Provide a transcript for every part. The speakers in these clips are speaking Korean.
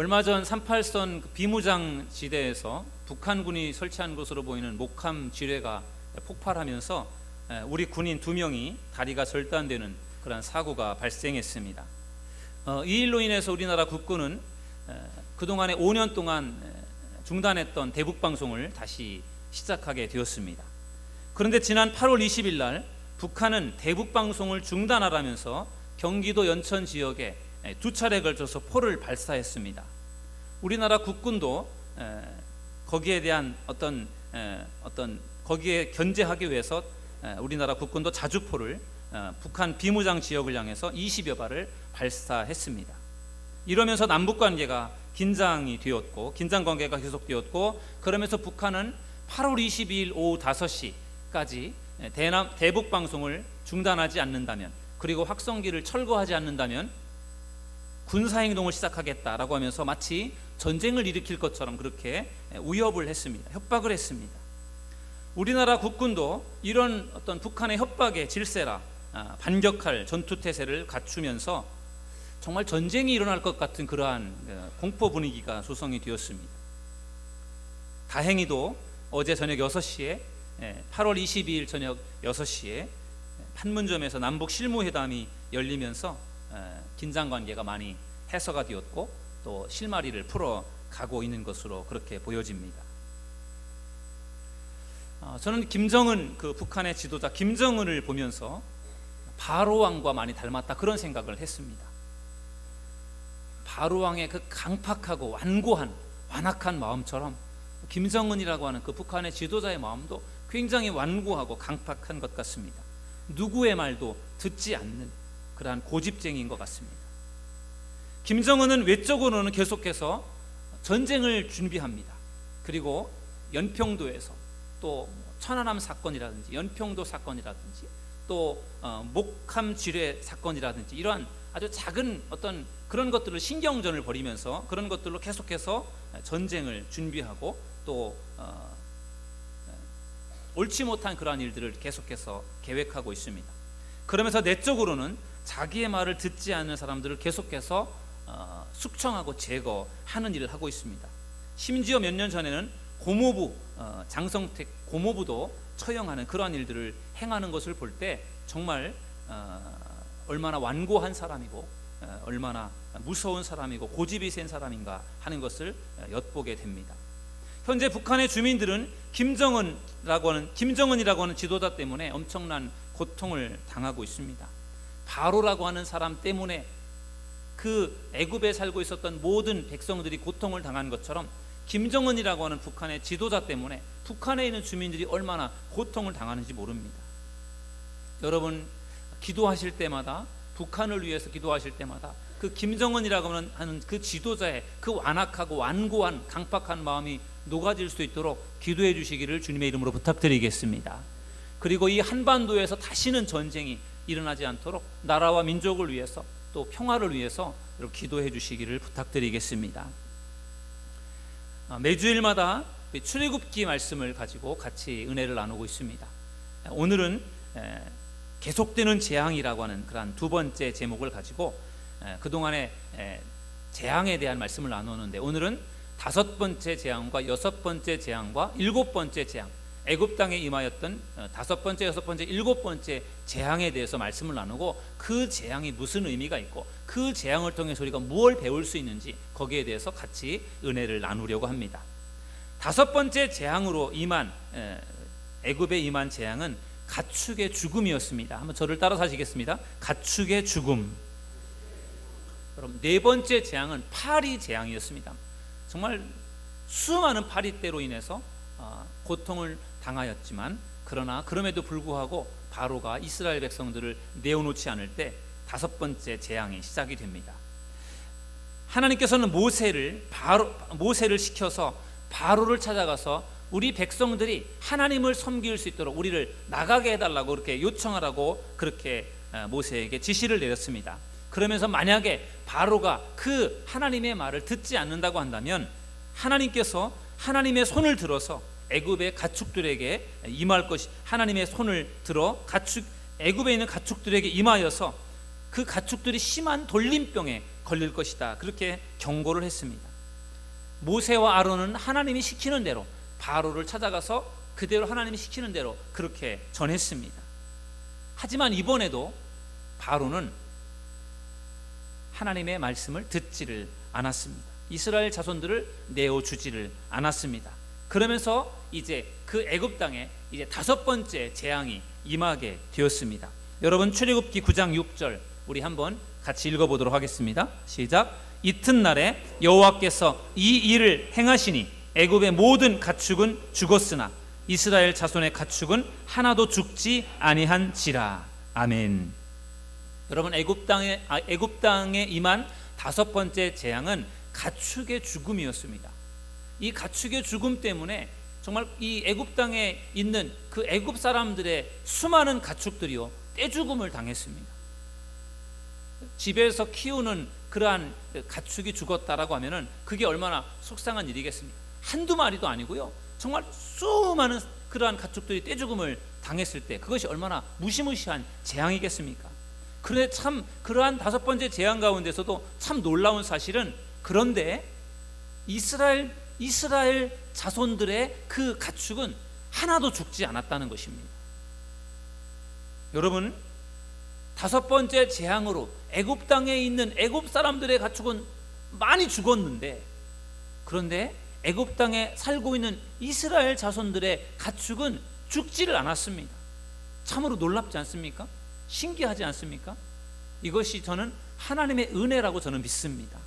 얼마 전 38선 비무장 지대에서 북한군이 설치한 것으로 보이는 목함 지뢰가 폭발하면서 우리 군인 2명이 다리가 절단되는 그런 사고가 발생했습니다. 이 일로 인해서 우리나라 국군은 그동안에 5년 동안 중단했던 대북방송을 다시 시작하게 되었습니다. 그런데 지난 8월 20일 날 북한은 대북방송을 중단하라면서 경기도 연천 지역에 2차례에 걸쳐서 포를 발사했습니다. 우리나라 국군도 거기에 대한 어떤 거기에 견제하기 위해서 우리나라 국군도 자주포를 북한 비무장 지역을 향해서 20여 발을 발사했습니다. 이러면서 남북 관계가 긴장이 되었고 긴장 관계가 계속되었고, 그러면서 북한은 8월 22일 오후 5시까지 대북 방송을 중단하지 않는다면, 그리고 확성기를 철거하지 않는다면 군사행동을 시작하겠다라고 하면서 마치 전쟁을 일으킬 것처럼 그렇게 위협을 했습니다. 협박을 했습니다. 우리나라 국군도 이런 어떤 북한의 협박에 질세라 반격할 전투태세를 갖추면서 정말 전쟁이 일어날 것 같은 그러한 공포 분위기가 조성이 되었습니다. 다행히도 어제 저녁 6시에 8월 22일 저녁 6시에 판문점에서 남북 실무회담이 열리면서 긴장관계가 많이 해소가 되었고 또 실마리를 풀어가고 있는 것으로 그렇게 보여집니다. 저는 김정은 그 북한의 지도자 김정은을 보면서 바로왕과 많이 닮았다 그런 생각을 했습니다. 바로왕의 그 강팍하고 완악한 마음처럼 김정은이라고 하는 그 북한의 지도자의 마음도 굉장히 완고하고 강팍한 것 같습니다. 누구의 말도 듣지 않는 그러한 고집쟁이인 것 같습니다. 김정은은 외적으로는 계속해서 전쟁을 준비합니다. 그리고 연평도에서 또 천안함 사건이라든지 연평도 사건이라든지 또 목함 지뢰 사건이라든지 이러한 아주 작은 어떤 그런 것들을 신경전을 벌이면서 그런 것들로 계속해서 전쟁을 준비하고 또 옳지 못한 그러한 일들을 계속해서 계획하고 있습니다. 그러면서 내적으로는 자기의 말을 듣지 않는 사람들을 계속해서 숙청하고 제거하는 일을 하고 있습니다. 심지어 몇 년 전에는 고모부 장성택 고모부도 처형하는 그러한 일들을 행하는 것을 볼 때 정말 얼마나 완고한 사람이고 얼마나 무서운 사람이고 고집이 센 사람인가 하는 것을 엿보게 됩니다. 현재 북한의 주민들은 김정은이라고 하는 지도자 때문에 엄청난 고통을 당하고 있습니다. 바로라고 하는 사람 때문에 그 애굽에 살고 있었던 모든 백성들이 고통을 당한 것처럼 김정은이라고 하는 북한의 지도자 때문에 북한에 있는 주민들이 얼마나 고통을 당하는지 모릅니다. 여러분 기도하실 때마다 북한을 위해서 기도하실 때마다 그 김정은이라고 하는 그 지도자의 그 완악하고 완고한 강팍한 마음이 녹아질 수 있도록 기도해 주시기를 주님의 이름으로 부탁드리겠습니다. 그리고 이 한반도에서 다시는 전쟁이 일어나지 않도록 나라와 민족을 위해서 또 평화를 위해서 기도해 주시기를 부탁드리겠습니다. 매주일마다 출애굽기 말씀을 가지고 같이 은혜를 나누고 있습니다. 오늘은 계속되는 재앙이라고 하는 그런 두 번째 제목을 가지고 그동안의 재앙에 대한 말씀을 나누는데, 오늘은 5번째 재앙과 6번째 재앙과 7번째 재앙, 애굽 땅에 임하였던 5번째, 6번째, 7번째 재앙에 대해서 말씀을 나누고 그 재앙이 무슨 의미가 있고 그 재앙을 통해서 우리가 무엇을 배울 수 있는지 거기에 대해서 같이 은혜를 나누려고 합니다. 5번째 재앙으로 임한 애굽에 임한 재앙은 가축의 죽음이었습니다. 한번 저를 따라서 하시겠습니다. 가축의 죽음. 그럼 4번째 재앙은 파리 재앙이었습니다. 정말 수많은 파리떼로 인해서 고통을 당하였지만 그러나 그럼에도 불구하고 바로가 이스라엘 백성들을 내어놓지 않을 때 5번째 재앙이 시작이 됩니다. 하나님께서는 모세를 시켜서 바로를 찾아가서 우리 백성들이 하나님을 섬길 수 있도록 우리를 나가게 해달라고 그렇게 요청하라고 그렇게 모세에게 지시를 내렸습니다. 그러면서 만약에 바로가 그 하나님의 말을 듣지 않는다고 한다면 하나님께서 하나님의 손을 들어서 애굽의 가축들에게 임할 것이, 하나님의 손을 들어 애굽에 있는 가축들에게 임하여서 그 가축들이 심한 돌림병에 걸릴 것이다, 그렇게 경고를 했습니다. 모세와 아론은 하나님이 시키는 대로 바로를 찾아가서 그대로 하나님이 시키는 대로 그렇게 전했습니다. 하지만 이번에도 바로는 하나님의 말씀을 듣지를 않았습니다. 이스라엘 자손들을 내어주지를 않았습니다. 그러면서 이제 그 애굽 땅에 이제 5번째 재앙이 임하게 되었습니다. 여러분, 출애굽기 9장 6절 우리 한번 같이 읽어보도록 하겠습니다. 시작. 이튿날에 여호와께서 이 일을 행하시니 애굽의 모든 가축은 죽었으나 이스라엘 자손의 가축은 하나도 죽지 아니한지라. 아멘. 여러분, 애굽 땅에 임한 5번째 재앙은 가축의 죽음이었습니다. 이 가축의 죽음 때문에 정말 이 애굽 땅에 있는 그 애굽 사람들의 수많은 가축들이요 떼죽음을 당했습니다. 집에서 키우는 그러한 가축이 죽었다라고 하면은 그게 얼마나 속상한 일이겠습니까? 한두 마리도 아니고요, 정말 수많은 그러한 가축들이 떼죽음을 당했을 때 그것이 얼마나 무시무시한 재앙이겠습니까? 그런데 참 그러한 5번째 재앙 가운데서도 참 놀라운 사실은, 그런데 이스라엘 자손들의 그 가축은 하나도 죽지 않았다는 것입니다. 여러분, 5번째 재앙으로 애굽 땅에 있는 애굽 사람들의 가축은 많이 죽었는데, 그런데 애굽 땅에 살고 있는 이스라엘 자손들의 가축은 죽지를 않았습니다. 참으로 놀랍지 않습니까? 신기하지 않습니까? 이것이 저는 하나님의 은혜라고 저는 믿습니다.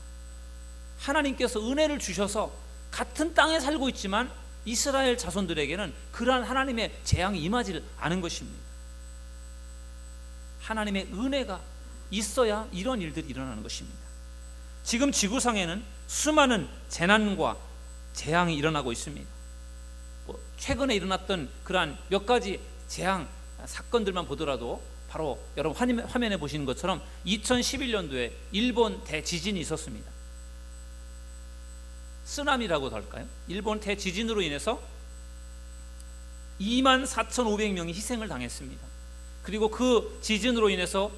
하나님께서 은혜를 주셔서 같은 땅에 살고 있지만 이스라엘 자손들에게는 그러한 하나님의 재앙이 임하지 않은 것입니다. 하나님의 은혜가 있어야 이런 일들이 일어나는 것입니다. 지금 지구상에는 수많은 재난과 재앙이 일어나고 있습니다. 최근에 일어났던 그러한 몇 가지 재앙 사건들만 보더라도 바로 여러분 화면에 보시는 것처럼 2011년도에 일본 대지진이 있었습니다. 쓰나미라고도 할까요? 일본 대지진으로 인해서 24,500명이 희생을 당했습니다. 그리고 그 지진으로 인해서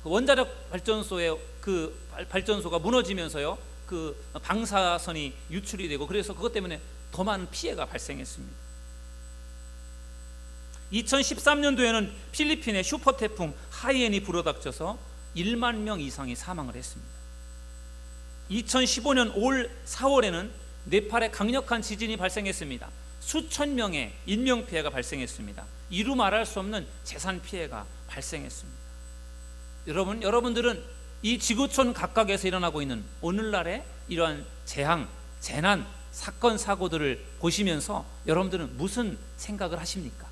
원자력 발전소의 그 발전소가 무너지면서요, 그 방사선이 유출이 되고, 그래서 그것 때문에 더 많은 피해가 발생했습니다. 2013년도에는 필리핀의 슈퍼 태풍 하이엔이 불어닥쳐서 1만 명 이상이 사망을 했습니다. 2015년 올 4월에는 네팔에 강력한 지진이 발생했습니다. 수천 명의 인명 피해가 발생했습니다. 이루 말할 수 없는 재산 피해가 발생했습니다. 여러분들은 이 지구촌 각각에서 일어나고 있는 오늘날의 이러한 재앙, 재난, 사건, 사고들을 보시면서 여러분들은 무슨 생각을 하십니까?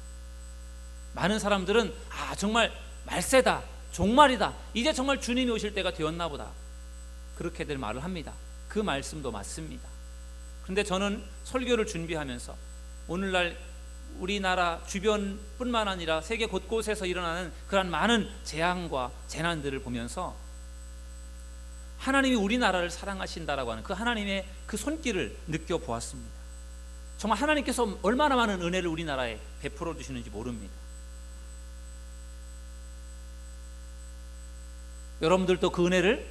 많은 사람들은 정말 말세다, 종말이다, 이제 정말 주님이 오실 때가 되었나 보다, 그렇게들 말을 합니다. 그 말씀도 맞습니다. 그런데 저는 설교를 준비하면서 오늘날 우리나라 주변뿐만 아니라 세계 곳곳에서 일어나는 그러한 많은 재앙과 재난들을 보면서 하나님이 우리나라를 사랑하신다라고 하는 그 하나님의 그 손길을 느껴보았습니다. 정말 하나님께서 얼마나 많은 은혜를 우리나라에 베풀어 주시는지 모릅니다. 여러분들도 그 은혜를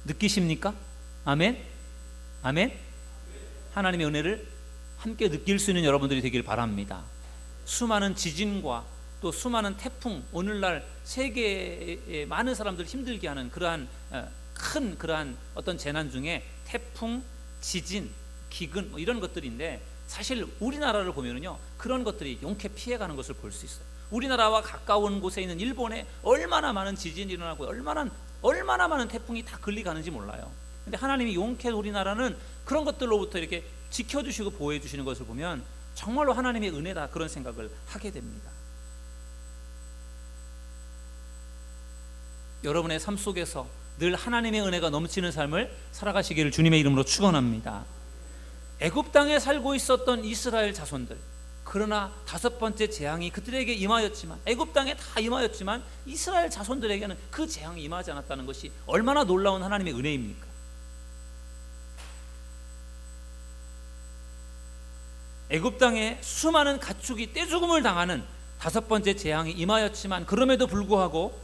느끼십니까? 아멘? 아멘? 하나님의 은혜를 함께 느낄 수 있는 여러분들이 되길 바랍니다. 수많은 지진과 또 수많은 태풍, 오늘날 세계의 많은 사람들을 힘들게 하는 그러한 큰 그러한 어떤 재난 중에 태풍, 지진, 기근 이런 것들인데, 사실 우리나라를 보면은요 그런 것들이 용케 피해가는 것을 볼 수 있어요. 우리나라와 가까운 곳에 있는 일본에 얼마나 많은 지진이 일어나고 얼마나 많은 태풍이 다 걸리가는지 몰라요. 근데 하나님이 용케 우리나라는 그런 것들로부터 이렇게 지켜주시고 보호해 주시는 것을 보면 정말로 하나님의 은혜다, 그런 생각을 하게 됩니다. 여러분의 삶 속에서 늘 하나님의 은혜가 넘치는 삶을 살아가시기를 주님의 이름으로 축원합니다. 애굽 땅에 살고 있었던 이스라엘 자손들, 그러나 5번째 재앙이 그들에게 임하였지만, 애굽 땅에 다 임하였지만 이스라엘 자손들에게는 그 재앙이 임하지 않았다는 것이 얼마나 놀라운 하나님의 은혜입니까? 애굽 땅에 수많은 가축이 떼죽음을 당하는 5번째 재앙이 임하였지만, 그럼에도 불구하고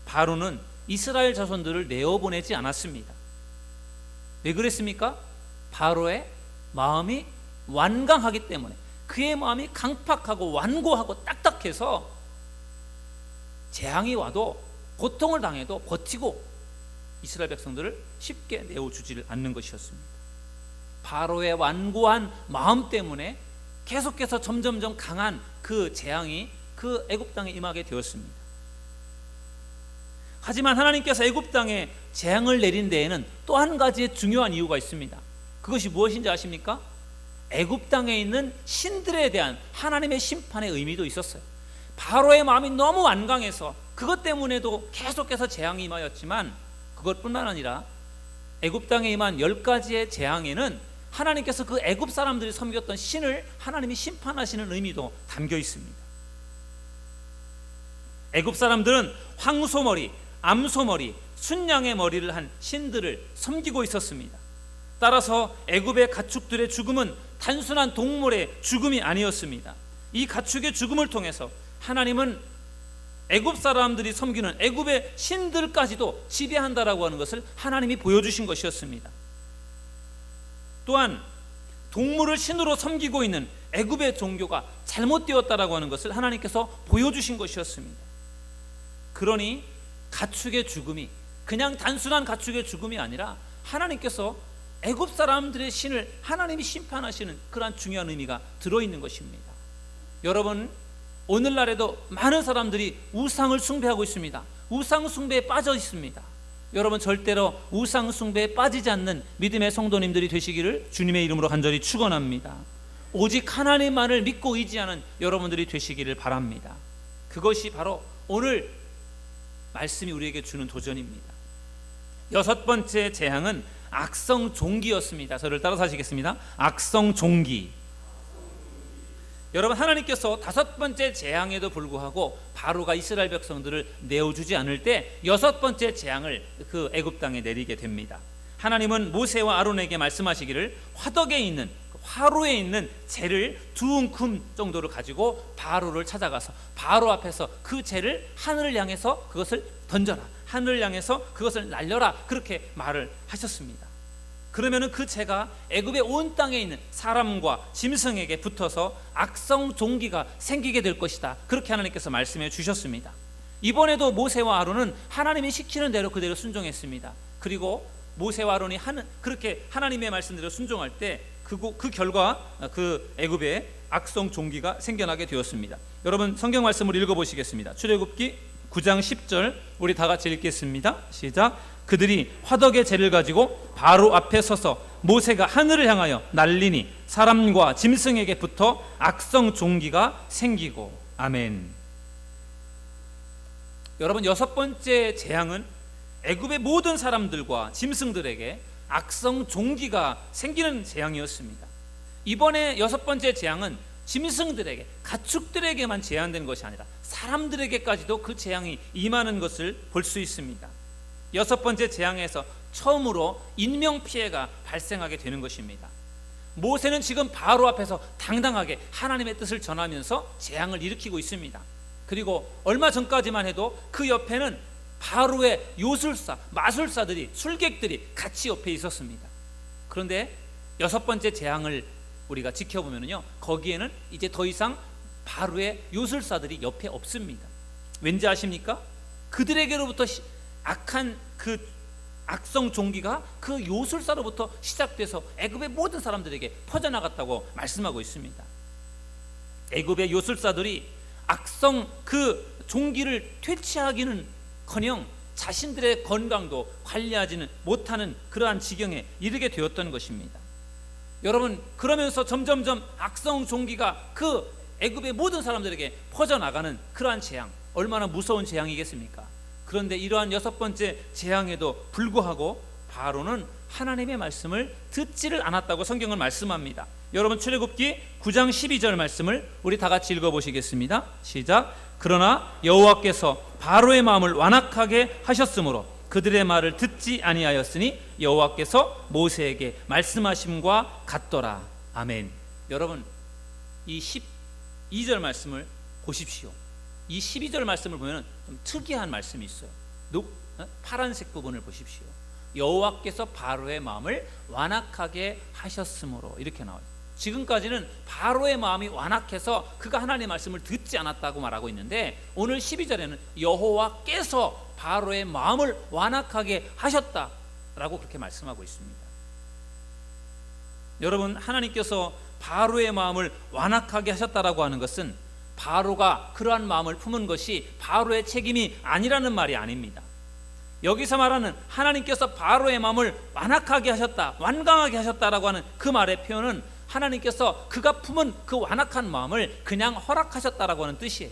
바로는 이스라엘 자손들을 내어보내지 않았습니다. 왜 그랬습니까? 바로의 마음이 완강하기 때문에, 그의 마음이 강팍하고 완고하고 딱딱해서 재앙이 와도 고통을 당해도 버티고 이스라엘 백성들을 쉽게 내어주지를 않는 것이었습니다. 바로의 완고한 마음 때문에 계속해서 점점점 강한 그 재앙이 그 애굽 땅에 임하게 되었습니다. 하지만 하나님께서 애굽 땅에 재앙을 내린 데에는 또 한 가지의 중요한 이유가 있습니다. 그것이 무엇인지 아십니까? 애굽 땅에 있는 신들에 대한 하나님의 심판의 의미도 있었어요. 바로의 마음이 너무 완강해서 그것 때문에도 계속해서 재앙이 임하였지만, 그것뿐만 아니라 애굽 땅에 임한 10가지의 재앙에는 하나님께서 그 애굽 사람들이 섬겼던 신을 하나님이 심판하시는 의미도 담겨 있습니다. 애굽 사람들은 황소머리, 암소머리, 순양의 머리를 한 신들을 섬기고 있었습니다. 따라서 애굽의 가축들의 죽음은 단순한 동물의 죽음이 아니었습니다. 이 가축의 죽음을 통해서 하나님은 애굽 사람들이 섬기는 애굽의 신들까지도 지배한다라고 하는 것을 하나님이 보여주신 것이었습니다. 또한 동물을 신으로 섬기고 있는 애굽의 종교가 잘못되었다라고 하는 것을 하나님께서 보여주신 것이었습니다. 그러니 가축의 죽음이 그냥 단순한 가축의 죽음이 아니라 하나님께서 애굽 사람들의 신을 하나님이 심판하시는 그러한 중요한 의미가 들어있는 것입니다. 여러분, 오늘날에도 많은 사람들이 우상을 숭배하고 있습니다. 우상 숭배에 빠져 있습니다. 여러분, 절대로 우상 숭배에 빠지지 않는 믿음의 성도님들이 되시기를 주님의 이름으로 간절히 축원합니다. 오직 하나님만을 믿고 의지하는 여러분들이 되시기를 바랍니다. 그것이 바로 오늘 말씀이 우리에게 주는 도전입니다. 6번째 재앙은 악성 종기였습니다. 저를 따라서 하시겠습니다. 악성 종기. 여러분, 하나님께서 5번째 재앙에도 불구하고 바로가 이스라엘 백성들을 내어주지 않을 때 6번째 재앙을 그 애굽 땅에 내리게 됩니다. 하나님은 모세와 아론에게 말씀하시기를 화덕에 있는, 화로에 있는 재를 2움큼 정도를 가지고 바로를 찾아가서 바로 앞에서 그 재를 하늘을 향해서 그것을 던져라, 하늘을 향해서 그것을 날려라, 그렇게 말을 하셨습니다. 그러면은 그 재가 애굽의 온 땅에 있는 사람과 짐승에게 붙어서 악성 종기가 생기게 될 것이다, 그렇게 하나님께서 말씀해 주셨습니다. 이번에도 모세와 아론은 하나님이 시키는 대로 그대로 순종했습니다. 그리고 모세와 아론이 그렇게 하나님의 말씀대로 순종할 때 그 결과 그 애굽에 악성 종기가 생겨나게 되었습니다. 여러분, 성경 말씀을 읽어보시겠습니다. 출애굽기 9장 10절 우리 다 같이 읽겠습니다. 시작. 그들이 화덕의 재를 가지고 바로 앞에 서서 모세가 하늘을 향하여 날리니 사람과 짐승에게 붙어 악성 종기가 생기고. 아멘. 여러분, 6번째 재앙은 애굽의 모든 사람들과 짐승들에게 악성 종기가 생기는 재앙이었습니다. 이번에 6번째 재앙은 짐승들에게, 가축들에게만 제한된 것이 아니라 사람들에게까지도 그 재앙이 임하는 것을 볼 수 있습니다. 6번째 재앙에서 처음으로 인명피해가 발생하게 되는 것입니다. 모세는 지금 바로 앞에서 당당하게 하나님의 뜻을 전하면서 재앙을 일으키고 있습니다. 그리고 얼마 전까지만 해도 그 옆에는 바로의 요술사, 마술사들이, 술객들이 같이 옆에 있었습니다. 그런데 6번째 재앙을 우리가 지켜보면요, 거기에는 이제 더 이상 바로의 요술사들이 옆에 없습니다. 왠지 아십니까? 그들에게로부터 악한 그 악성 종기가 그 요술사로부터 시작돼서 애굽의 모든 사람들에게 퍼져나갔다고 말씀하고 있습니다. 애굽의 요술사들이 악성 그 종기를 퇴치하기는 커녕 자신들의 건강도 관리하지는 못하는 그러한 지경에 이르게 되었던 것입니다. 여러분, 그러면서 점점점 악성 종기가 그 애굽의 모든 사람들에게 퍼져나가는 그러한 재앙, 얼마나 무서운 재앙이겠습니까? 그런데 이러한 6번째 재앙에도 불구하고 바로는 하나님의 말씀을 듣지를 않았다고 성경은 말씀합니다. 여러분, 출애굽기 9장 12절 말씀을 우리 다 같이 읽어보시겠습니다. 시작. 그러나 여호와께서 바로의 마음을 완악하게 하셨으므로 그들의 말을 듣지 아니하였으니 여호와께서 모세에게 말씀하심과 같더라. 아멘. 여러분, 이 12절 말씀을 보십시오. 이 12절 말씀을 보면 좀 특이한 말씀이 있어요. 파란색 부분을 보십시오. 여호와께서 바로의 마음을 완악하게 하셨으므로 이렇게 나와요. 지금까지는 바로의 마음이 완악해서 그가 하나님의 말씀을 듣지 않았다고 말하고 있는데 오늘 12절에는 여호와께서 바로의 마음을 완악하게 하셨다라고 그렇게 말씀하고 있습니다. 여러분, 하나님께서 바로의 마음을 완악하게 하셨다라고 하는 것은 바로가 그러한 마음을 품은 것이 바로의 책임이 아니라는 말이 아닙니다. 여기서 말하는 하나님께서 바로의 마음을 완악하게 하셨다, 완강하게 하셨다라고 하는 그 말의 표현은 하나님께서 그가 품은 그 완악한 마음을 그냥 허락하셨다라고 하는 뜻이에요.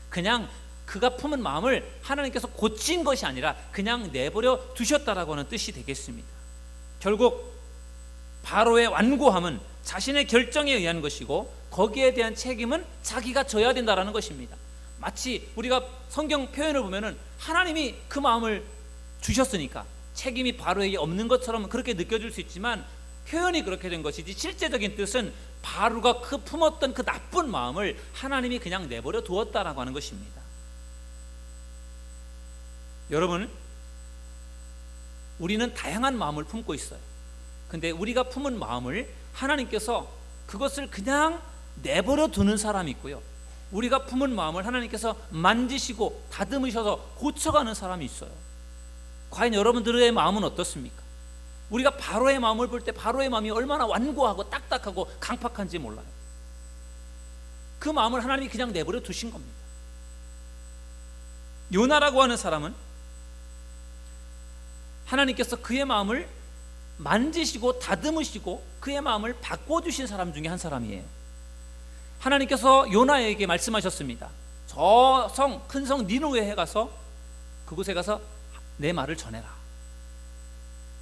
그냥 그가 품은 마음을 하나님께서 고친 것이 아니라 그냥 내버려 두셨다라고 하는 뜻이 되겠습니다. 결국 바로의 완고함은 자신의 결정에 의한 것이고 거기에 대한 책임은 자기가 져야 된다라는 것입니다. 마치 우리가 성경 표현을 보면은 하나님이 그 마음을 주셨으니까 책임이 바로에게 없는 것처럼 그렇게 느껴질 수 있지만 표현이 그렇게 된 것이지 실제적인 뜻은 바로가 그 품었던 그 나쁜 마음을 하나님이 그냥 내버려 두었다라고 하는 것입니다. 여러분, 우리는 다양한 마음을 품고 있어요. 근데 우리가 품은 마음을 하나님께서 그것을 그냥 내버려 두는 사람이 있고요, 우리가 품은 마음을 하나님께서 만지시고 다듬으셔서 고쳐가는 사람이 있어요. 과연 여러분들의 마음은 어떻습니까? 우리가 바로의 마음을 볼 때 바로의 마음이 얼마나 완고하고 딱딱하고 강팍한지 몰라요. 그 마음을 하나님이 그냥 내버려 두신 겁니다. 요나라고 하는 사람은 하나님께서 그의 마음을 만지시고 다듬으시고 그의 마음을 바꿔주신 사람 중에 한 사람이에요. 하나님께서 요나에게 말씀하셨습니다. 저 성, 큰 성 니느웨에 가서 그곳에 가서 내 말을 전해라.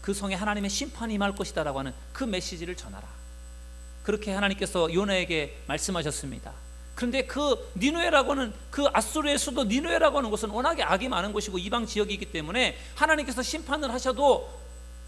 그 성에 하나님의 심판이 임할 것이다 라고 하는 그 메시지를 전하라. 그렇게 하나님께서 요나에게 말씀하셨습니다. 그런데 그 니느웨라고 하는 그 아수르의 수도 니느웨라고 하는 곳은 워낙에 악이 많은 곳이고 이방 지역이기 때문에 하나님께서 심판을 하셔도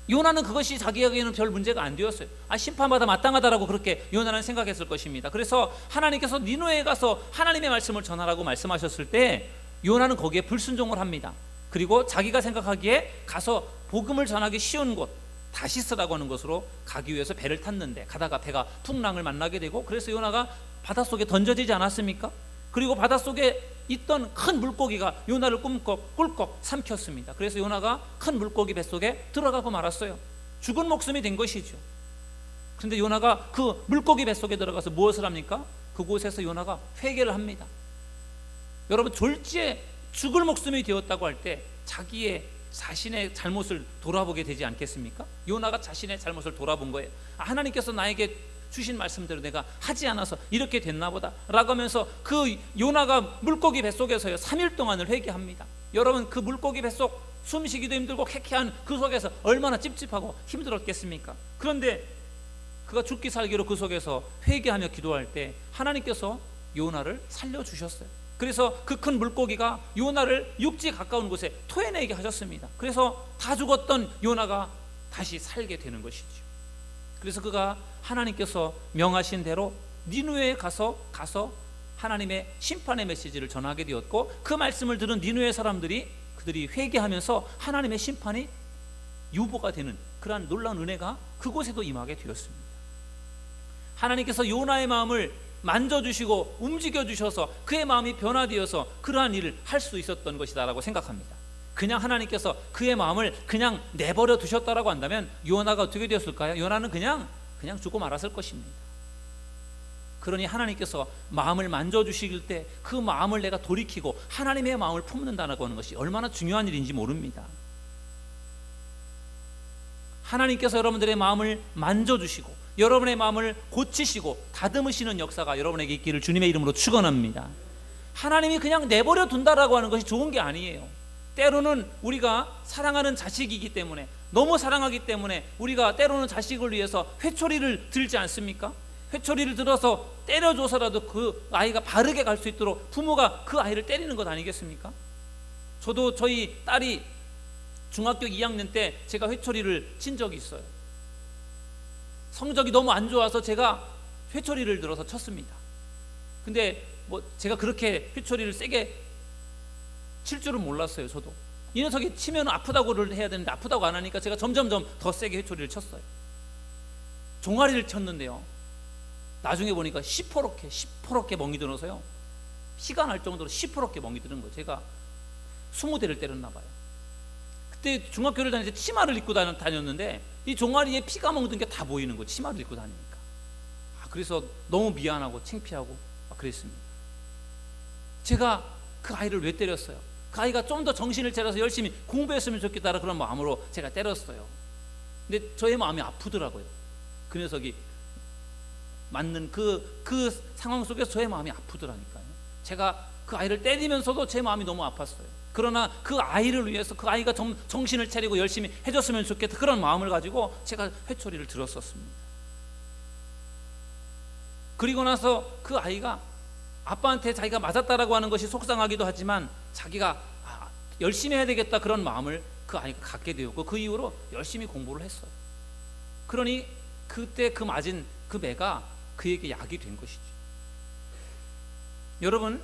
요나는 그것이 자기에게는 별 문제가 안 되었어요. 심판받아 마땅하다라고 그렇게 요나는 생각했을 것입니다. 그래서 하나님께서 니느웨에 가서 하나님의 말씀을 전하라고 말씀하셨을 때 요나는 거기에 불순종을 합니다. 그리고 자기가 생각하기에 가서 복음을 전하기 쉬운 곳 다시스라고 하는 곳으로 가기 위해서 배를 탔는데 가다가 배가 풍랑을 만나게 되고 그래서 요나가 바닷속에 던져지지 않았습니까? 그리고 바닷속에 있던 큰 물고기가 요나를 꿀꺽 삼켰습니다. 그래서 요나가 큰 물고기 뱃속에 들어가고 말았어요. 죽은 목숨이 된 것이죠. 그런데 요나가 그 물고기 뱃속에 들어가서 무엇을 합니까? 그곳에서 요나가 회개를 합니다. 여러분, 졸지에 죽을 목숨이 되었다고 할 때 자신의 잘못을 돌아보게 되지 않겠습니까? 요나가 자신의 잘못을 돌아본 거예요. 하나님께서 나에게 주신 말씀대로 내가 하지 않아서 이렇게 됐나 보다 라고 하면서 그 요나가 물고기 뱃속에서요 3일 동안을 회개합니다. 여러분, 그 물고기 뱃속 숨쉬기도 힘들고 쾌쾌한 그 속에서 얼마나 찝찝하고 힘들었겠습니까? 그런데 그가 죽기 살기로 그 속에서 회개하며 기도할 때 하나님께서 요나를 살려주셨어요. 그래서 그 큰 물고기가 요나를 육지 가까운 곳에 토해내게 하셨습니다. 그래서 다 죽었던 요나가 다시 살게 되는 것이죠. 그래서 그가 하나님께서 명하신 대로 니느웨에 가서 하나님의 심판의 메시지를 전하게 되었고 그 말씀을 들은 니느웨 사람들이 그들이 회개하면서 하나님의 심판이 유보가 되는 그러한 놀라운 은혜가 그곳에도 임하게 되었습니다. 하나님께서 요나의 마음을 만져주시고 움직여주셔서 그의 마음이 변화되어서 그러한 일을 할 수 있었던 것이다라고 생각합니다. 그냥 하나님께서 그의 마음을 그냥 내버려 두셨다라고 한다면 요나가 어떻게 되었을까요? 요나는 그냥 죽고 말았을 것입니다. 그러니 하나님께서 마음을 만져주실 때 그 마음을 내가 돌이키고 하나님의 마음을 품는다고 하는 것이 얼마나 중요한 일인지 모릅니다. 하나님께서 여러분들의 마음을 만져주시고 여러분의 마음을 고치시고 다듬으시는 역사가 여러분에게 있기를 주님의 이름으로 축원합니다. 하나님이 그냥 내버려 둔다라고 하는 것이 좋은 게 아니에요. 때로는 우리가 사랑하는 자식이기 때문에 너무 사랑하기 때문에 우리가 때로는 자식을 위해서 회초리를 들지 않습니까? 회초리를 들어서 때려줘서라도 그 아이가 바르게 갈 수 있도록 부모가 그 아이를 때리는 것 아니겠습니까? 저도 저희 딸이 중학교 2학년 때 제가 회초리를 친 적이 있어요. 성적이 너무 안 좋아서 제가 회초리를 들어서 쳤습니다. 근데 제가 그렇게 회초리를 세게 칠 줄은 몰랐어요. 저도 이 녀석이 치면 아프다고를 해야 되는데 아프다고 안 하니까 제가 점점점 더 세게 회초리를 쳤어요. 종아리를 쳤는데요, 나중에 보니까 시퍼렇게 멍이 들어서요, 피가 날 정도로 시퍼렇게 멍이 드는 거예요. 제가 20대를 때렸나 봐요. 그때 중학교를 다닐 때 치마를 입고 다녔는데 이 종아리에 피가 멍든 게 다 보이는 거예요, 치마를 입고 다니니까. 그래서 너무 미안하고 창피하고 그랬습니다. 제가 그 아이를 왜 때렸어요? 그 아이가 좀 더 정신을 차려서 열심히 공부했으면 좋겠다는 그런 마음으로 제가 때렸어요. 근데 저의 마음이 아프더라고요. 그 녀석이 맞는 그 상황 속에서 저의 마음이 아프더라니까요. 제가 그 아이를 때리면서도 제 마음이 너무 아팠어요. 그러나 그 아이를 위해서 그 아이가 정신을 차리고 열심히 해줬으면 좋겠다, 그런 마음을 가지고 제가 회초리를 들었었습니다. 그리고 나서 그 아이가 아빠한테 자기가 맞았다라고 하는 것이 속상하기도 하지만 자기가 열심히 해야 되겠다 그런 마음을 그 아이가 갖게 되었고, 그 이후로 열심히 공부를 했어요. 그러니 그때 그 맞은 그 매가 그에게 약이 된 것이죠. 여러분,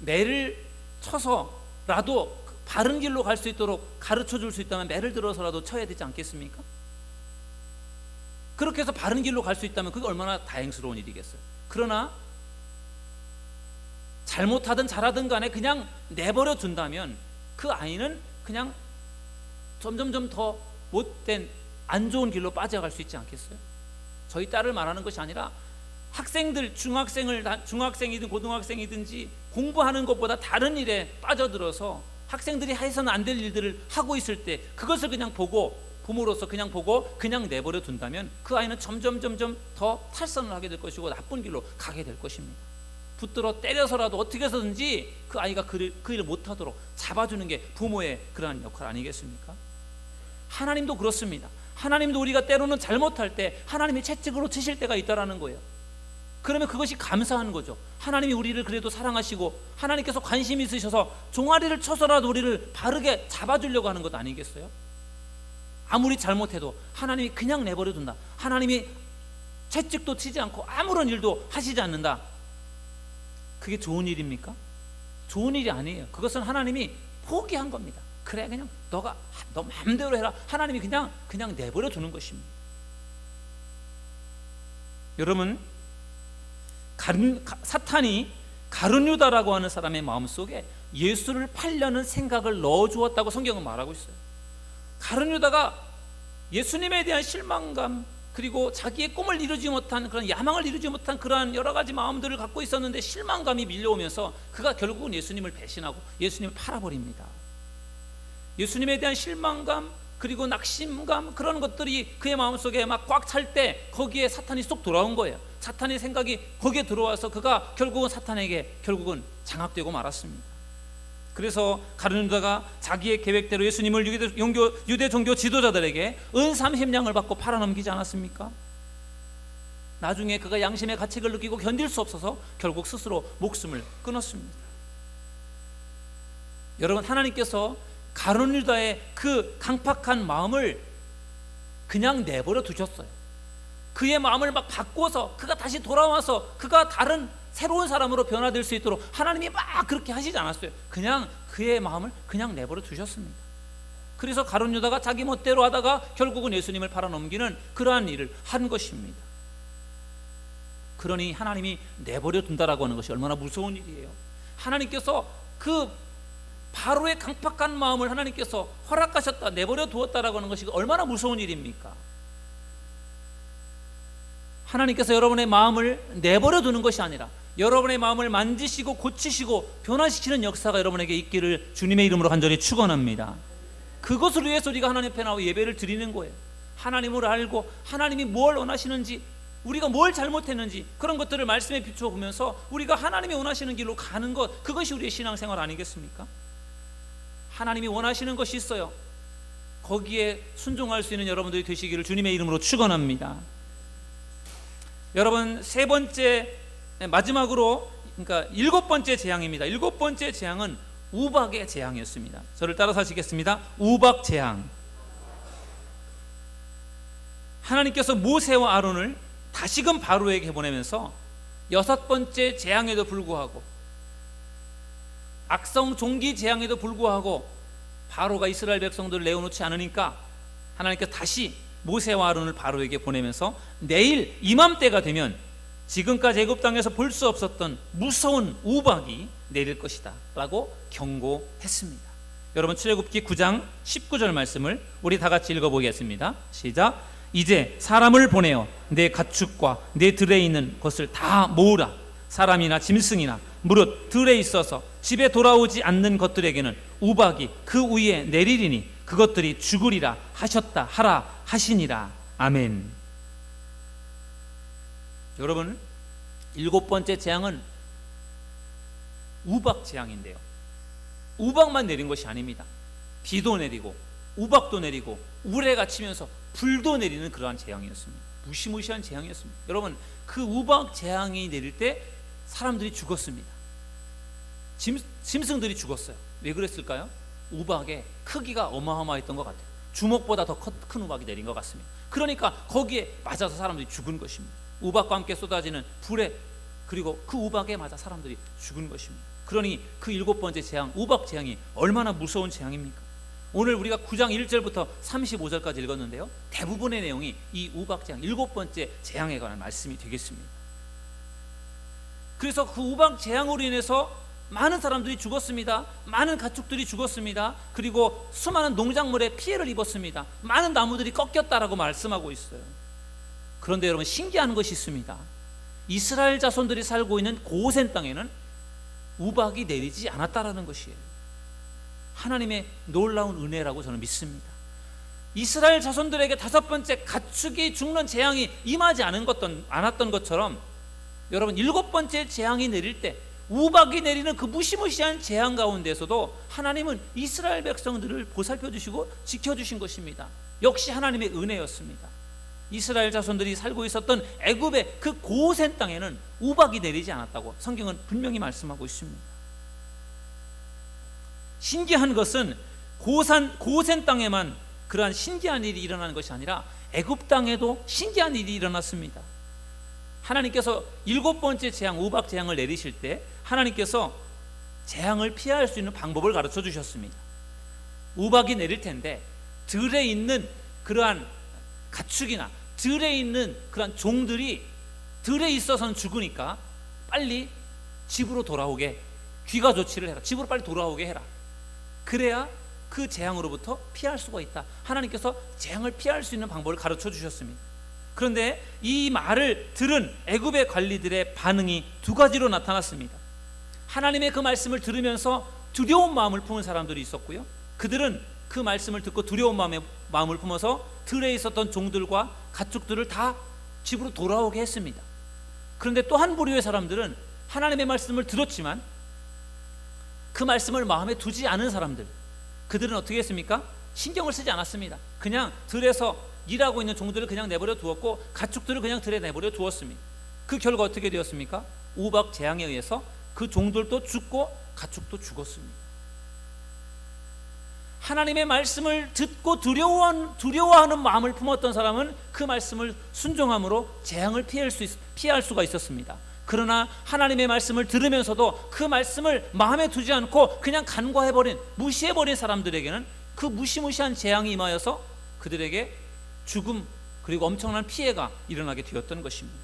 매를 쳐서라도 바른 길로 갈 수 있도록 가르쳐 줄 수 있다면 매를 들어서라도 쳐야 되지 않겠습니까? 그렇게 해서 바른 길로 갈 수 있다면 그게 얼마나 다행스러운 일이겠어요. 그러나 잘못하든 잘하든 간에 그냥 내버려 둔다면 그 아이는 그냥 점점점 더 못된 안 좋은 길로 빠져갈 수 있지 않겠어요? 저희 딸을 말하는 것이 아니라 학생들, 중학생이든 고등학생이든지 공부하는 것보다 다른 일에 빠져들어서 학생들이 해서는 안 될 일들을 하고 있을 때 그것을 그냥 보고, 부모로서 그냥 보고 그냥 내버려 둔다면 그 아이는 점점 더 탈선을 하게 될 것이고 나쁜 길로 가게 될 것입니다. 붙들어 때려서라도 어떻게 해서든지 그 아이가 그 일을 못하도록 잡아주는 게 부모의 그러한 역할 아니겠습니까? 하나님도 그렇습니다. 하나님도 우리가 때로는 잘못할 때 하나님이 채찍으로 치실 때가 있다라는 거예요. 그러면 그것이 감사한 거죠. 하나님이 우리를 그래도 사랑하시고 하나님께서 관심이 있으셔서 종아리를 쳐서라도 우리를 바르게 잡아주려고 하는 것 아니겠어요? 아무리 잘못해도 하나님이 그냥 내버려 둔다, 하나님이 채찍도 치지 않고 아무런 일도 하시지 않는다, 그게 좋은 일입니까? 좋은 일이 아니에요. 그것은 하나님이 포기한 겁니다. 그래, 그냥 너 마음대로 해라, 하나님이 그냥 내버려 두는 것입니다. 여러분, 사탄이 가룟 유다라고 하는 사람의 마음속에 예수를 팔려는 생각을 넣어주었다고 성경은 말하고 있어요. 가룟 유다가 예수님에 대한 실망감, 그리고 자기의 꿈을 이루지 못한, 그런 야망을 이루지 못한 그러한 여러 가지 마음들을 갖고 있었는데 실망감이 밀려오면서 그가 결국은 예수님을 배신하고 예수님을 팔아버립니다. 예수님에 대한 실망감, 그리고 낙심감, 그런 것들이 그의 마음속에 막 꽉 찰 때 거기에 사탄이 쏙 돌아온 거예요. 사탄의 생각이 거기에 들어와서 그가 결국은 사탄에게 장악되고 말았습니다. 그래서 가룟 유다가 자기의 계획대로 예수님을 유대 종교 지도자들에게 은 30냥을 받고 팔아넘기지 않았습니까? 나중에 그가 양심의 가책을 느끼고 견딜 수 없어서 결국 스스로 목숨을 끊었습니다. 여러분, 하나님께서 가룟 유다의 그 강팍한 마음을 그냥 내버려 두셨어요. 그의 마음을 막 바꿔서 그가 다시 돌아와서 그가 다른 새로운 사람으로 변화될 수 있도록 하나님이 막 그렇게 하시지 않았어요. 그냥 그의 마음을 그냥 내버려 두셨습니다. 그래서 가룟 유다가 자기 멋대로 하다가 결국은 예수님을 팔아넘기는 그러한 일을 한 것입니다. 그러니 하나님이 내버려 둔다라고 하는 것이 얼마나 무서운 일이에요. 하나님께서 그 바로의 강팍한 마음을 하나님께서 허락하셨다, 내버려 두었다라고 하는 것이 얼마나 무서운 일입니까? 하나님께서 여러분의 마음을 내버려 두는 것이 아니라 여러분의 마음을 만지시고 고치시고 변화시키는 역사가 여러분에게 있기를 주님의 이름으로 간절히 축원합니다. 그것을 위해서 우리가 하나님 앞에 나와 예배를 드리는 거예요. 하나님을 알고 하나님이 뭘 원하시는지, 우리가 뭘 잘못했는지 그런 것들을 말씀에 비춰보면서 우리가 하나님이 원하시는 길로 가는 것, 그것이 우리의 신앙생활 아니겠습니까? 하나님이 원하시는 것이 있어요. 거기에 순종할 수 있는 여러분들이 되시기를 주님의 이름으로 축원합니다. 여러분, 세 번째, 마지막으로, 그러니까 7번째 재앙입니다. 7번째 재앙은 우박의 재앙이었습니다. 저를 따라서 하시겠습니다. 우박 재앙. 하나님께서 모세와 아론을 다시금 바로에게 보내면서 6번째 재앙에도 불구하고, 악성 종기 재앙에도 불구하고 바로가 이스라엘 백성들을 내어놓지 않으니까 하나님께서 다시 모세와 아론을 바로에게 보내면서 내일 이맘때가 되면 지금까지 애굽 땅에서 볼 수 없었던 무서운 우박이 내릴 것이다 라고 경고했습니다. 여러분, 출애굽기 9장 19절 말씀을 우리 다 같이 읽어보겠습니다. 시작. 이제 사람을 보내어 내 가축과 내 들에 있는 것을 다 모으라. 사람이나 짐승이나 무릇 들에 있어서 집에 돌아오지 않는 것들에게는 우박이 그 위에 내리리니 그것들이 죽으리라 하셨다 하라 하시니라. 아멘. 여러분, 7번째 재앙은 우박 재앙인데요, 우박만 내린 것이 아닙니다. 비도 내리고 우박도 내리고 우레가 치면서 불도 내리는 그러한 재앙이었습니다. 무시무시한 재앙이었습니다. 여러분, 그 우박 재앙이 내릴 때 사람들이 죽었습니다. 짐승들이 죽었어요. 왜 그랬을까요? 우박의 크기가 어마어마했던 것 같아요. 주먹보다 더 큰 우박이 내린 것 같습니다. 그러니까 거기에 맞아서 사람들이 죽은 것입니다. 우박과 함께 쏟아지는 불에, 그리고 그 우박에 맞아 사람들이 죽은 것입니다. 그러니 그 7번째 재앙, 우박 재앙이 얼마나 무서운 재앙입니까? 오늘 우리가 9장 1절부터 35절까지 읽었는데요, 대부분의 내용이 이 우박 재앙, 7번째 재앙에 관한 말씀이 되겠습니다. 그래서 그 우박 재앙으로 인해서 많은 사람들이 죽었습니다. 많은 가축들이 죽었습니다. 그리고 수많은 농작물에 피해를 입었습니다. 많은 나무들이 꺾였다라고 말씀하고 있어요. 그런데 여러분, 신기한 것이 있습니다. 이스라엘 자손들이 살고 있는 고센 땅에는 우박이 내리지 않았다라는 것이에요. 하나님의 놀라운 은혜라고 저는 믿습니다. 이스라엘 자손들에게 5번째 가축이 죽는 재앙이 임하지 않았던 것처럼 여러분, 7번째 재앙이 내릴 때, 우박이 내리는 그 무시무시한 재앙 가운데서도 하나님은 이스라엘 백성들을 보살펴 주시고 지켜주신 것입니다. 역시 하나님의 은혜였습니다. 이스라엘 자손들이 살고 있었던 애굽의 그 고센 땅에는 우박이 내리지 않았다고 성경은 분명히 말씀하고 있습니다. 신기한 것은 고센 땅에만 그러한 신기한 일이 일어나는 것이 아니라 애굽 땅에도 신기한 일이 일어났습니다. 하나님께서 7번째 재앙, 우박 재앙을 내리실 때 하나님께서 재앙을 피할 수 있는 방법을 가르쳐 주셨습니다. 우박이 내릴 텐데 들에 있는 그러한 가축이나 들에 있는 그러한 종들이 들에 있어서는 죽으니까 빨리 집으로 돌아오게 귀가 조치를 해라. 집으로 빨리 돌아오게 해라. 그래야 그 재앙으로부터 피할 수가 있다. 하나님께서 재앙을 피할 수 있는 방법을 가르쳐 주셨습니다. 그런데 이 말을 들은 애굽의 관리들의 반응이 2가지로 나타났습니다. 하나님의 그 말씀을 들으면서 두려운 마음을 품은 사람들이 있었고요, 그들은 그 말씀을 듣고 두려운 마음을 품어서 들에 있었던 종들과 가축들을 다 집으로 돌아오게 했습니다. 그런데 또 한 부류의 사람들은 하나님의 말씀을 들었지만 그 말씀을 마음에 두지 않은 사람들, 그들은 어떻게 했습니까? 신경을 쓰지 않았습니다. 그냥 들에서 일하고 있는 종들을 그냥 내버려 두었고 가축들을 그냥 들에 내버려 두었습니다. 그 결과 어떻게 되었습니까? 우박 재앙에 의해서 그 종들도 죽고 가축도 죽었습니다. 하나님의 말씀을 듣고 두려워하는 마음을 품었던 사람은 그 말씀을 순종함으로 재앙을 피할 수가 있었습니다. 그러나 하나님의 말씀을 들으면서도 그 말씀을 마음에 두지 않고 그냥 간과해버린, 무시해버린 사람들에게는 그 무시무시한 재앙이 임하여서 그들에게 죽음, 그리고 엄청난 피해가 일어나게 되었던 것입니다.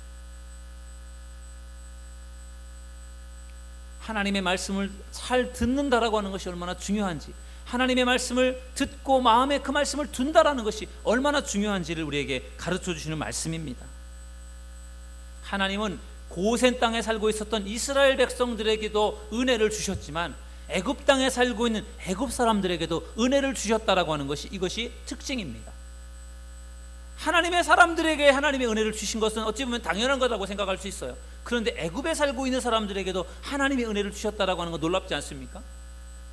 하나님의 말씀을 잘 듣는다라고 하는 것이 얼마나 중요한지, 하나님의 말씀을 듣고 마음에 그 말씀을 둔다라는 것이 얼마나 중요한지를 우리에게 가르쳐 주시는 말씀입니다. 하나님은 고센 땅에 살고 있었던 이스라엘 백성들에게도 은혜를 주셨지만 애굽 땅에 살고 있는 애굽 사람들에게도 은혜를 주셨다라고 하는 것이, 이것이 특징입니다. 하나님의 사람들에게 하나님의 은혜를 주신 것은 어찌 보면 당연한 거라고 생각할 수 있어요. 그런데 애굽에 살고 있는 사람들에게도 하나님의 은혜를 주셨다라고 하는 건 놀랍지 않습니까?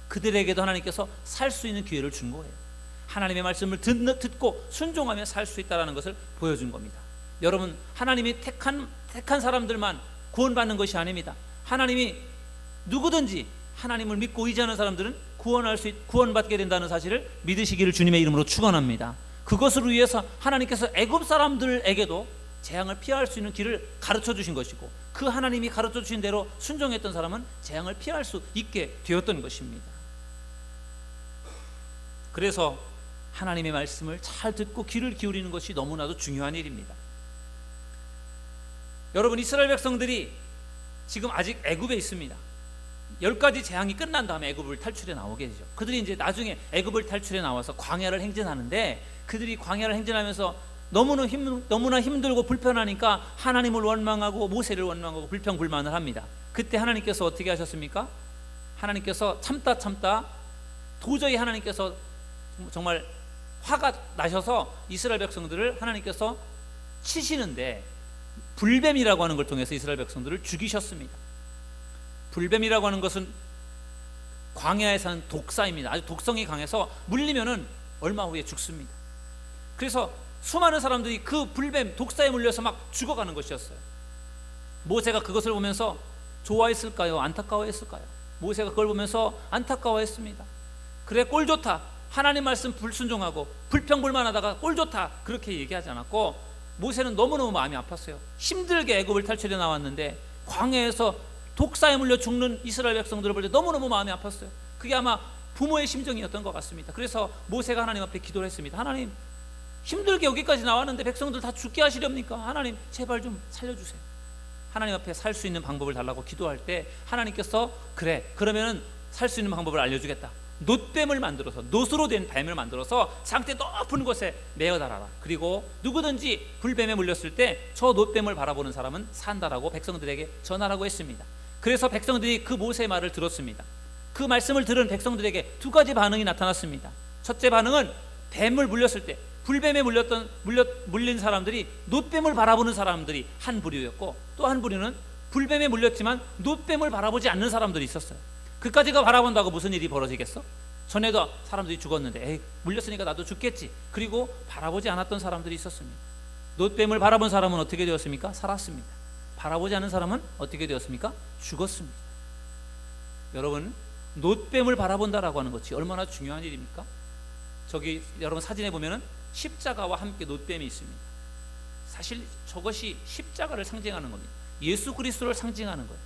그들에게도 하나님께서 살 수 있는 기회를 준 거예요. 하나님의 말씀을 듣고 순종하며 살 수 있다는 것을 보여준 겁니다. 여러분, 하나님이 택한 사람들만 구원받는 것이 아닙니다. 하나님이 누구든지 하나님을 믿고 의지하는 사람들은 구원받게 된다는 사실을 믿으시기를 주님의 이름으로 축원합니다. 그것을 위해서 하나님께서 애굽 사람들에게도 재앙을 피할 수 있는 길을 가르쳐 주신 것이고, 그 하나님이 가르쳐 주신 대로 순종했던 사람은 재앙을 피할 수 있게 되었던 것입니다. 그래서 하나님의 말씀을 잘 듣고 귀를 기울이는 것이 너무나도 중요한 일입니다. 여러분, 이스라엘 백성들이 지금 아직 애굽에 있습니다. 10가지 재앙이 끝난 다음에 애굽을 탈출해 나오게 되죠. 그들이 이제 나중에 애굽을 탈출해 나와서 광야를 행진하는데, 그들이 광야를 행진하면서 너무나 힘들고 불편하니까 하나님을 원망하고 모세를 원망하고 불평불만을 합니다. 그때 하나님께서 어떻게 하셨습니까? 하나님께서 참다 도저히 하나님께서 정말 화가 나셔서 이스라엘 백성들을 하나님께서 치시는데, 불뱀이라고 하는 걸 통해서 이스라엘 백성들을 죽이셨습니다. 불뱀이라고 하는 것은 광야에 사는 독사입니다. 아주 독성이 강해서 물리면은 얼마 후에 죽습니다. 그래서 수많은 사람들이 그 불뱀 독사에 물려서 막 죽어가는 것이었어요. 모세가 그것을 보면서 좋아했을까요? 안타까워했을까요? 모세가 그걸 보면서 안타까워했습니다. 그래, 꼴 좋다, 하나님 말씀 불순종하고 불평불만하다가 꼴 좋다, 그렇게 얘기하지 않았고, 모세는 너무너무 마음이 아팠어요. 힘들게 애굽을 탈출해 나왔는데 광야에서 독사에 물려 죽는 이스라엘 백성들을 볼 때 너무너무 마음이 아팠어요. 그게 아마 부모의 심정이었던 것 같습니다. 그래서 모세가 하나님 앞에 기도를 했습니다. 하나님, 힘들게 여기까지 나왔는데 백성들 다 죽게 하시렵니까? 하나님, 제발 좀 살려주세요. 하나님 앞에 살 수 있는 방법을 달라고 기도할 때 하나님께서 그래, 그러면은 살 수 있는 방법을 알려주겠다. 놋뱀을 만들어서, 놋으로 된 뱀을 만들어서 상태 높은 곳에 매어 달아라. 그리고 누구든지 불뱀에 물렸을 때 저 놋뱀을 바라보는 사람은 산다라고 백성들에게 전하라고 했습니다. 그래서 백성들이 그 모세의 말을 들었습니다. 그 말씀을 들은 백성들에게 두 가지 반응이 나타났습니다. 첫째 반응은 뱀을 물렸을 때 불뱀에 물린 사람들이 놋뱀을 바라보는 사람들이 한 부류였고, 또 한 부류는 불뱀에 물렸지만 놋뱀을 바라보지 않는 사람들이 있었어요. 그까지가 바라본다고 무슨 일이 벌어지겠어? 전에도 사람들이 죽었는데 에이, 물렸으니까 나도 죽겠지. 그리고 바라보지 않았던 사람들이 있었습니다. 놋뱀을 바라본 사람은 어떻게 되었습니까? 살았습니다. 바라보지 않은 사람은 어떻게 되었습니까? 죽었습니다. 여러분, 놋뱀을 바라본다라고 하는 것이 얼마나 중요한 일입니까? 저기 여러분 사진에 보면은 십자가와 함께 놋뱀이 있습니다. 사실 저것이 십자가를 상징하는 겁니다. 예수 그리스도를 상징하는 거예요.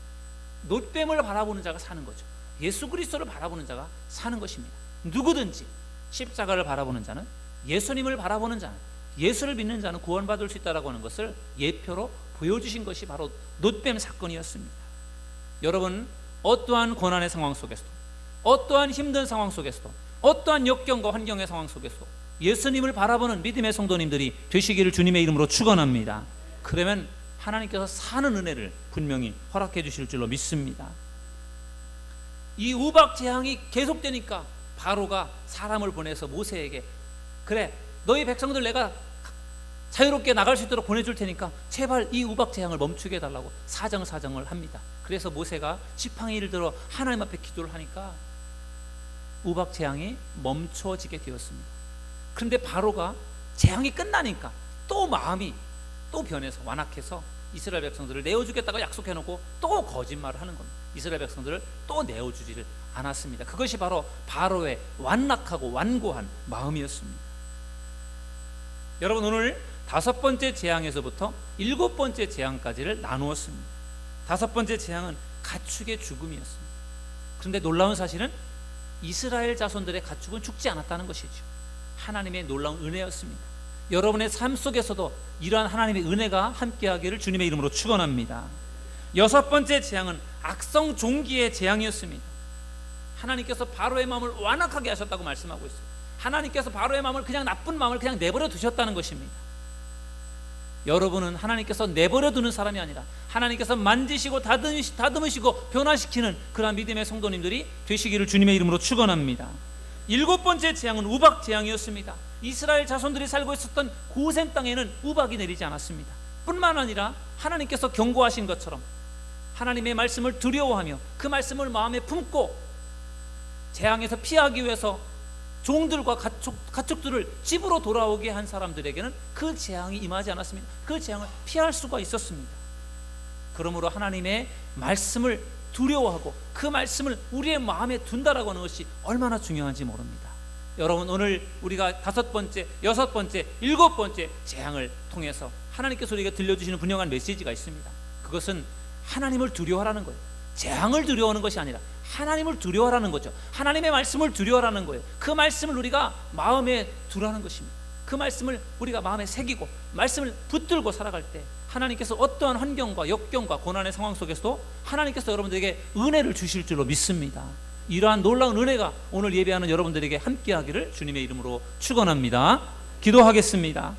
놋뱀을 바라보는 자가 사는 거죠. 예수 그리스도를 바라보는 자가 사는 것입니다. 누구든지 십자가를 바라보는 자는, 예수님을 바라보는 자는, 예수를 믿는 자는 구원받을 수 있다라고 하는 것을 예표로 보여주신 것이 바로 놋뱀 사건이었습니다. 여러분, 어떠한 고난의 상황 속에서도, 어떠한 힘든 상황 속에서도, 어떠한 역경과 환경의 상황 속에서도 예수님을 바라보는 믿음의 성도님들이 되시기를 주님의 이름으로 축원합니다. 그러면 하나님께서 사는 은혜를 분명히 허락해 주실 줄로 믿습니다. 이 우박 재앙이 계속되니까 바로가 사람을 보내서 모세에게, 그래, 너희 백성들 내가 자유롭게 나갈 수 있도록 보내줄 테니까 제발 이 우박 재앙을 멈추게 해달라고 사정을 합니다. 그래서 모세가 지팡이를 들어 하나님 앞에 기도를 하니까 우박 재앙이 멈춰지게 되었습니다. 그런데 바로가 재앙이 끝나니까 또 마음이 또 변해서 완악해서 이스라엘 백성들을 내어주겠다고 약속해놓고 또 거짓말을 하는 겁니다. 이스라엘 백성들을 또 내어주지를 않았습니다. 그것이 바로 바로의 완악하고 완고한 마음이었습니다. 여러분, 오늘 5번째 재앙에서부터 7번째 재앙까지를 나누었습니다. 5번째 재앙은 가축의 죽음이었습니다. 그런데 놀라운 사실은 이스라엘 자손들의 가축은 죽지 않았다는 것이죠. 하나님의 놀라운 은혜였습니다. 여러분의 삶 속에서도 이러한 하나님의 은혜가 함께하기를 주님의 이름으로 축원합니다. 6번째 재앙은 악성 종기의 재앙이었습니다. 하나님께서 바로의 마음을 완악하게 하셨다고 말씀하고 있어요. 하나님께서 바로의 마음을, 그냥 나쁜 마음을 그냥 내버려 두셨다는 것입니다. 여러분은 하나님께서 내버려 두는 사람이 아니라 하나님께서 만지시고 다듬으시고 변화시키는 그러한 믿음의 성도님들이 되시기를 주님의 이름으로 축원합니다. 7번째 재앙은 우박 재앙이었습니다. 이스라엘 자손들이 살고 있었던 고센 땅에는 우박이 내리지 않았습니다. 뿐만 아니라 하나님께서 경고하신 것처럼 하나님의 말씀을 두려워하며 그 말씀을 마음에 품고 재앙에서 피하기 위해서 종들과 가축들을 집으로 돌아오게 한 사람들에게는 그 재앙이 임하지 않았습니다. 그 재앙을 피할 수가 있었습니다. 그러므로 하나님의 말씀을 두려워하고 그 말씀을 우리의 마음에 둔다라고 하는 것이 얼마나 중요한지 모릅니다. 여러분, 오늘 우리가 5번째, 6번째, 7번째 재앙을 통해서 하나님께서 우리에게 들려주시는 분명한 메시지가 있습니다. 그것은 하나님을 두려워하라는 거예요. 재앙을 두려워하는 것이 아니라 하나님을 두려워하라는 거죠. 하나님의 말씀을 두려워하라는 거예요. 그 말씀을 우리가 마음에 두라는 것입니다. 그 말씀을 우리가 마음에 새기고 말씀을 붙들고 살아갈 때 하나님께서 어떠한 환경과 역경과 고난의 상황 속에서도 하나님께서 여러분들에게 은혜를 주실 줄로 믿습니다. 이러한 놀라운 은혜가 오늘 예배하는 여러분들에게 함께하기를 주님의 이름으로 축원합니다. 기도하겠습니다.